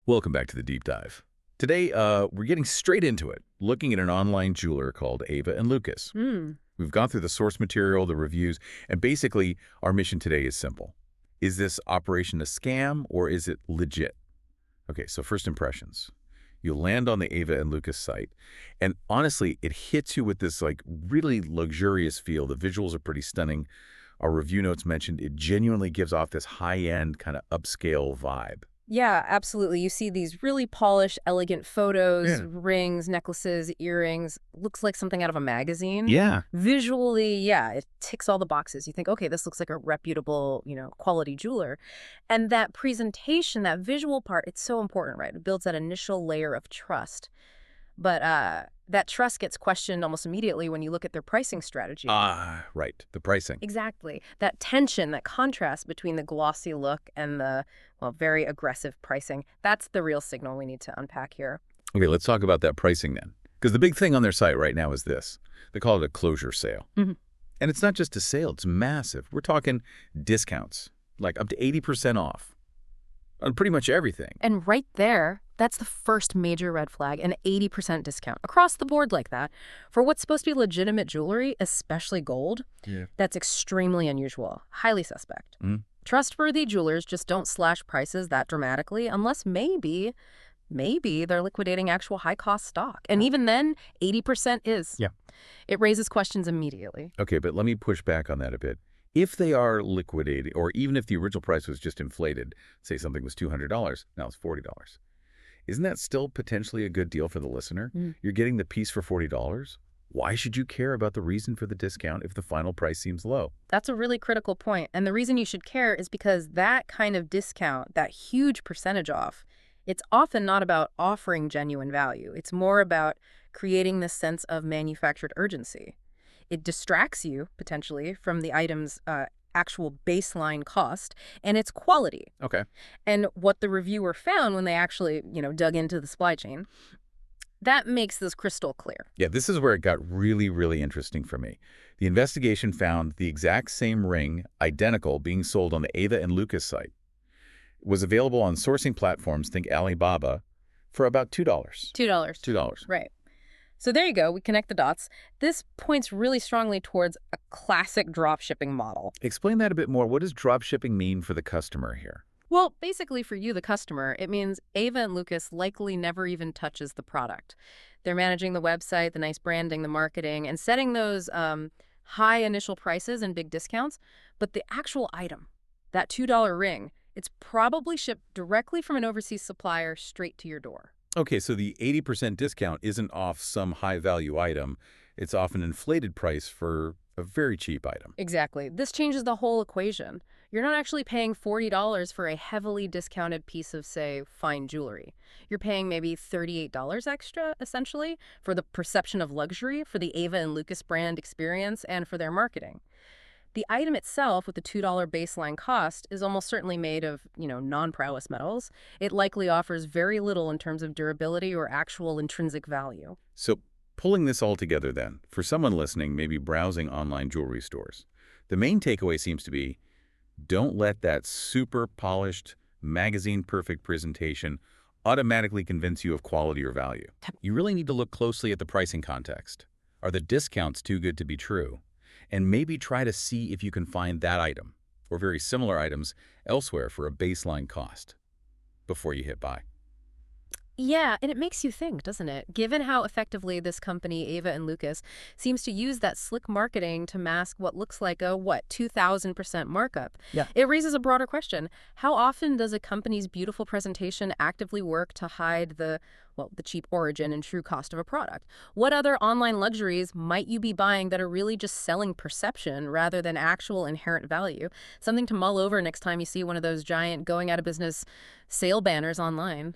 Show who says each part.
Speaker 1: Welcome back to the deep dive. Today, we're getting straight into it, looking at an online jeweler called Ava and Lucas.
Speaker 2: Hmm.
Speaker 1: We've gone through the source material, the reviews, and basically our mission today is simple. Is this operation a scam or is it legit? Okay, so first impressions. You land on the Ava and Lucas site, and honestly, it hits you with this really luxurious feel. The visuals are pretty stunning. Our review notes mentioned it genuinely gives off this high-end kind of upscale vibe.
Speaker 2: Yeah, absolutely. You see these really polished, elegant photos,
Speaker 1: Yeah.
Speaker 2: rings, necklaces, earrings. Looks like something out of a magazine.
Speaker 1: Yeah.
Speaker 2: Visually, yeah, it ticks all the boxes. You think, okay, this looks like a reputable, quality jeweler. And that presentation, that visual part, it's so important, right? It builds that initial layer of trust. But that trust gets questioned almost immediately when you look at their pricing strategy.
Speaker 1: Right, the pricing.
Speaker 2: Exactly. That tension, that contrast between the glossy look and the, well, very aggressive pricing, that's the real signal we need to unpack here.
Speaker 1: Okay, let's talk about that pricing then. Because the big thing on their site right now is this. They call it a closure sale.
Speaker 2: Mhm.
Speaker 1: And it's not just a sale, it's massive. We're talking discounts, like up to 80% off on pretty much everything.
Speaker 2: And right there, that's the first major red flag, an 80% discount across the board like that. For what's supposed to be legitimate jewelry, especially gold,
Speaker 1: Yeah.
Speaker 2: that's extremely unusual, highly suspect.
Speaker 1: Mhm.
Speaker 2: Trustworthy jewelers just don't slash prices that dramatically unless maybe they're liquidating actual high-cost stock. And even then, 80% is.
Speaker 1: Yeah.
Speaker 2: It raises questions immediately.
Speaker 1: Okay, but let me push back on that a bit. If they are liquidating, or even if the original price was just inflated, say something was $200, now it's $40, isn't that still potentially a good deal for the listener?
Speaker 2: Mm.
Speaker 1: You're getting the piece for $40. Why should you care about the reason for the discount if the final price seems low?
Speaker 2: That's a really critical point. And the reason you should care is because that kind of discount, that huge percentage off, it's often not about offering genuine value. It's more about creating this sense of manufactured urgency. It distracts you, potentially, from the item's actual baseline cost and its quality.
Speaker 1: Okay.
Speaker 2: And what the reviewer found when they actually, dug into the supply chain, that makes this crystal clear.
Speaker 1: Yeah, this is where it got really, really interesting for me. The investigation found the exact same ring, identical, being sold on the Ava and Lucas site. It was available on sourcing platforms, think Alibaba, for about $2.
Speaker 2: $2.
Speaker 1: $2.
Speaker 2: Right. So there you go. We connect the dots. This points really strongly towards a classic drop shipping model.
Speaker 1: Explain that a bit more. What does drop shipping mean for the customer here?
Speaker 2: Well, basically for you, the customer, it means Ava and Lucas likely never even touches the product. They're managing the website, the nice branding, the marketing, and setting those high initial prices and big discounts. But the actual item, that $2 ring, it's probably shipped directly from an overseas supplier straight to your door.
Speaker 1: Okay, so the 80% discount isn't off some high-value item. It's off an inflated price for a very cheap item.
Speaker 2: Exactly. This changes the whole equation. You're not actually paying $40 for a heavily discounted piece of, say, fine jewelry. You're paying maybe $38 extra, essentially, for the perception of luxury, for the Ava and Lucas brand experience, and for their marketing. The item itself, with the $2 baseline cost, is almost certainly made of, non-prowess metals. It likely offers very little in terms of durability or actual intrinsic value.
Speaker 1: So pulling this all together then, for someone listening, maybe browsing online jewelry stores, the main takeaway seems to be, don't let that super polished, magazine-perfect presentation automatically convince you of quality or value. You really need to look closely at the pricing context. Are the discounts too good to be true? And maybe try to see if you can find that item, or very similar items, elsewhere for a baseline cost before you hit buy.
Speaker 2: Yeah, and it makes you think, doesn't it? Given how effectively this company, Ava and Lucas, seems to use that slick marketing to mask what looks like a, 2,000% markup.
Speaker 1: Yeah.
Speaker 2: It raises a broader question. How often does a company's beautiful presentation actively work to hide the cheap origin and true cost of a product? What other online luxuries might you be buying that are really just selling perception rather than actual inherent value? Something to mull over next time you see one of those giant going out of business sale banners online.